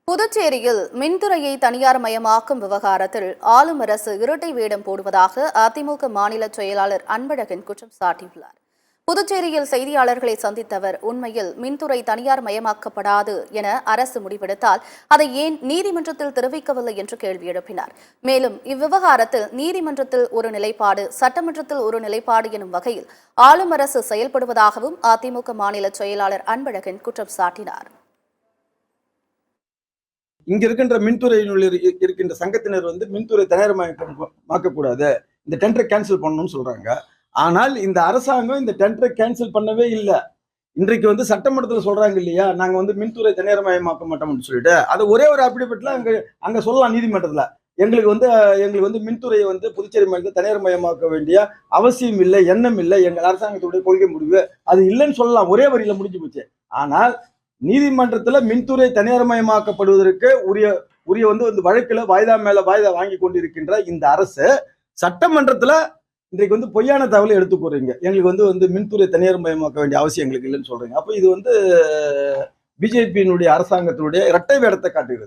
புதுச்சேரியில் மின்துறையை தனியார் மயமாக்கும் விவகாரத்தில் ஆளும் அரசு இரட்டை வேடம் போடுவதாக அதிமுக மாநில செயலாளர் அன்பழகன் குற்றம் சாட்டியுள்ளார். புதுச்சேரியில் செய்தியாளர்களை சந்தித்த அவர், உண்மையில் மின்துறை தனியார் மயமாக்கப்படாது என அரசு முடிவெடுத்தால் அதை ஏன் நீதிமன்றத்தில் தெரிவிக்கவில்லை என்று கேள்வி எழுப்பினார். மேலும் இவ்விவகாரத்தில் நீதிமன்றத்தில் ஒரு நிலைப்பாடு, சட்டமன்றத்தில் ஒரு நிலைப்பாடு எனும் வகையில் ஆளும் அரசு செயல்படுவதாகவும் அதிமுக மாநில செயலாளர் அன்பழகன் குற்றம் சாட்டினார். இங்க இருக்கின்ற மின்துறையினுள் இருக்கின்ற சங்கத்தினர் மின்துறை தனியார்மயமாக்கக்கூடாது, இந்த டெண்டரை கேன்சல் பண்ணணும்னு சொல்றாங்க. ஆனால் இந்த அரசாங்கம் இந்த டெண்டரை கேன்சல் பண்ணவே இல்லை. இன்றைக்கு சட்டமன்றத்தில் சொல்றாங்க இல்லையா, நாங்க மின்துறை தனியார்மயமாக்க மாட்டோம்னு சொல்லிட்டு, அதை ஒரே ஒரு அப்டிபெட்ல அங்க சொல்லலாம் நீதிமன்றத்துல. எங்களுக்கு மின்துறையை புதுச்சேரி மாநிலத்தை தனியார்மயமாக்க வேண்டிய அவசியம் இல்லை, எண்ணம் இல்லை, எங்கள் அரசாங்கத்துடைய கொள்கை முடிவு அது இல்லைன்னு சொல்லலாம், ஒரே வரியில முடிஞ்சு போச்சு. ஆனால் நீதிமன்றத்துல மின்துறை தனியார்மயமாக்கப்படுவதற்கு உரிய வழக்குல வாய்தா மேல வாய்தா வாங்கி கொண்டிருக்கின்ற இந்த அரசு சட்டமன்றத்துல இன்றைக்கு பொய்யான தகவலை எடுத்துக்கூறீங்க. எங்களுக்கு மின்துறை தனியார்மயமாக்க வேண்டிய அவசியம் எங்களுக்கு இல்லைன்னு சொல்றீங்க. அப்ப இது பிஜேபியினுடைய அரசாங்கத்தினுடைய இரட்டை வேடத்தை காட்டுகிறது.